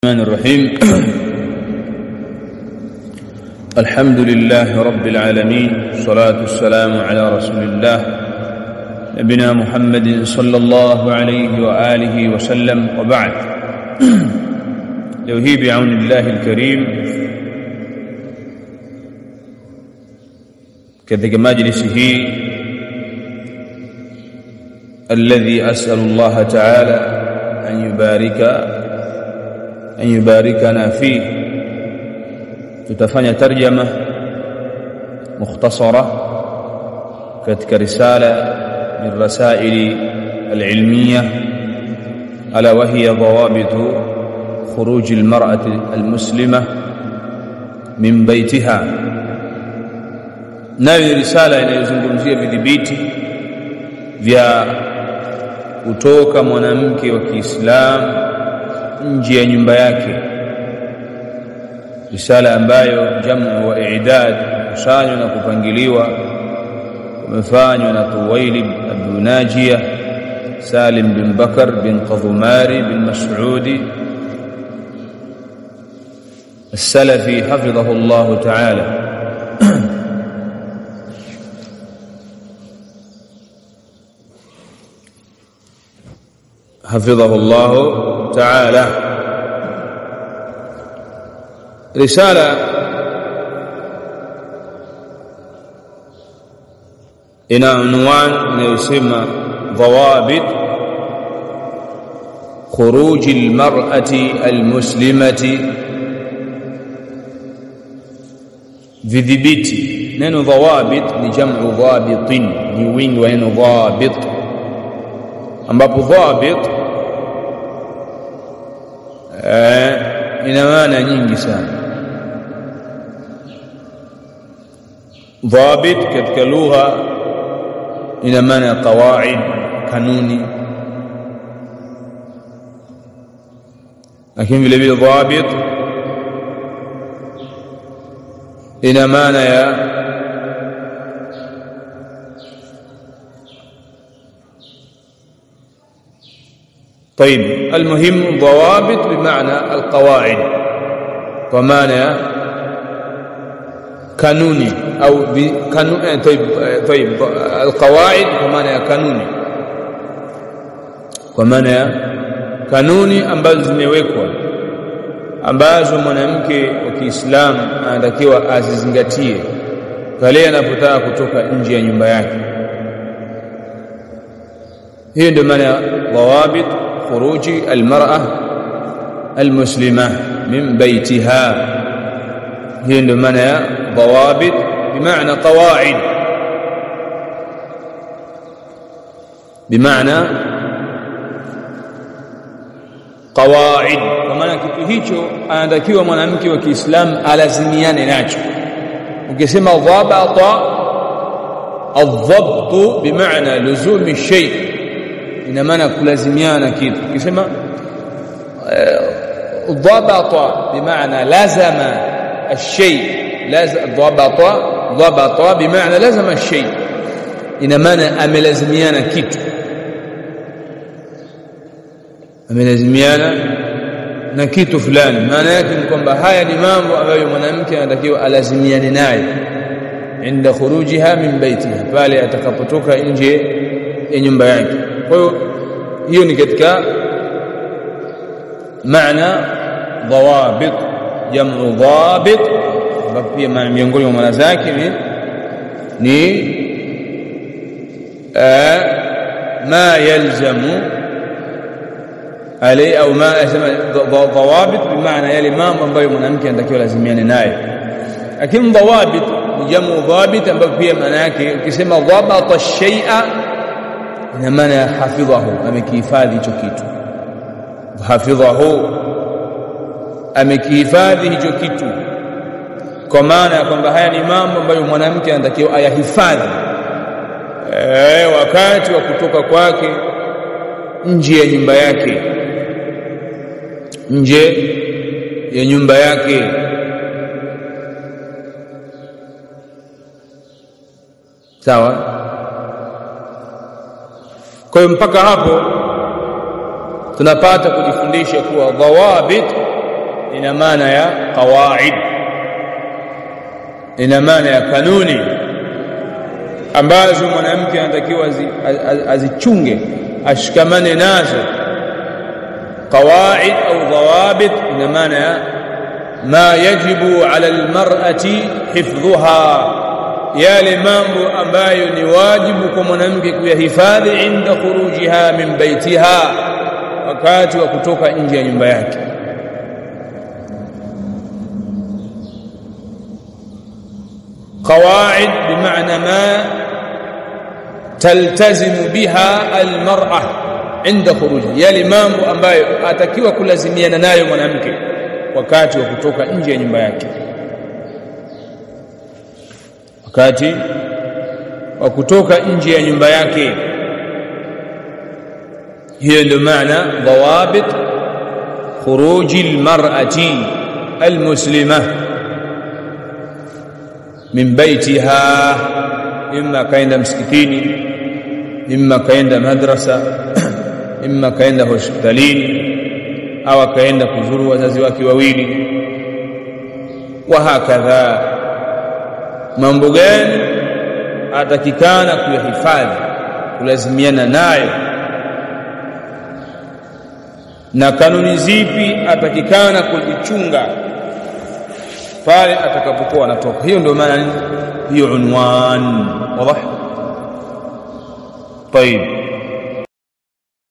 الرحمن الرحيم. الحمد لله رب العالمين، والصلاة والسلام على رسول الله نبينا محمد صلى الله عليه وآله وسلم، وبعد. لو هي بعون الله الكريم katika majlisi hii الذي أسأل الله تعالى أن يباركنا فيه، tutafanya tarjama mukhtasara katika risala min rasaili al-ilmiyya ala wa hiya dhawabit khuruj al-mar'ati al-muslimah min baytiha. Nayo risala inayozungumzia vidhibiti vya kutoka mwanamke wa Kiislamu nje ya nyumba yake, risala ambayo jamu wa i'dad kusanywa na kupangiliwa umefanywa na Tuwailib Abu Najia, Salim bin Bakar bin Qadhumari bin Mas'udi السلفي حفظه الله تعالى. حفظه الله تعالى. رسالة إلى عنوان يسمى ضوابط خروج المرأة المسلمة. vidhibiti. Neno dhawabit ni jamu dhabitin, ni wingi wa neno dhabit, ambapo dhabit ina maana nyingi sana. Dhabit katika lugha ina maana qawaid, kanuni, lakini vile vile dhabit ina maana ya طيب. المهم ضوابط بمعنى القواعد، ومعنى قانوني او بقانون. طيب القواعد ومعنى قانوني، ومعنى قانوني ambazo zimewekwa, ambazo mwanamke wa Kiislamu anatakiwa azizingatie pale anapotaka kutoka nje ya nyumba yake. Hiyo ndio maana dhawabit khuruji almar'a almuslimah min baytiha. hiyo ndio maana ya dhawabit bimaana qawaid, bimaana qawaid, kwa maana kitu hicho anatakiwa mwanamke wa Kiislamu alazimiane nacho. ukisema dhabata, adhabtu bimaana luzumi shay, ina maana kulazimiana kitu. ukisema dhabata bimaana lazama الشيء، ضبط بمعنى لازم الشيء، ina maana amelazimiana kitu, amelazimiana na kitu fulani. maana yake ni kwamba haya ni mambo ambayo mwanamke anatakiwa alazimiane naye inda khurujiha min baitiha, pale atakapotoka nje ya nyumba yake. kwa hiyo hiyo ni katika maana dhawabit, jamu dhabit, ambapo pia miongoni mwa maana zake ni ma yalzamu alai au ma yasema dhawabit bimaana yale mambo ambayo mwanamke anatakiwa lazimiane naye. lakini dhawabit ni jamu dhabit, ambapo pia maana yake ukisema dhabata shay'a ina maana hafidhahu, amekihifadhi hicho kitu. hafidhahu, amekihifadhi hicho kitu, kwa maana ya kwamba haya ni mambo ambayo mwanamke anatakiwa ayahifadhi wakati wa kutoka kwake nje ya nyumba yake, nje ya nyumba yake. Sawa? Kwa hiyo mpaka hapo tunapata kujifundisha kuwa dhawabit ina maana ya qawaid, ina maana ya kanuni ambazo mwanamke anatakiwa azichunge, ashikamane nazo. Qawaid au dhawabit ina maana ya ma yajibu ala almar'ati hifdhuha, yale mambo ambayo ni wajibu kwa mwanamke kuyahifadhi inda khurujiha min baitiha, wakati wa kutoka nje ya nyumba yake. Qawaid bimaana ma taltazimu biha almar'a inda khurujiha, yale mambo ambayo atakiwa kulazimiana nayo mwanamke wakati wa kutoka nje ya nyumba yake, wakati wa kutoka nje ya nyumba yake. Hiyo ndio maana dhawabit khuruji almar'ati almuslima min baitiha, imma kaenda msikitini, imma kaenda madrasa, imma kaenda hospitalini, au kaenda kuzuru wazazi wake wawili, wa hakadha. Mambo gani atakikana kuyahifadhi, kulazimiana nayo, na kanuni zipi atakikana kuzichunga pale atakapokuwa anatoka. Hiyo ndio maana hiyo unwan. Wazi? طيب.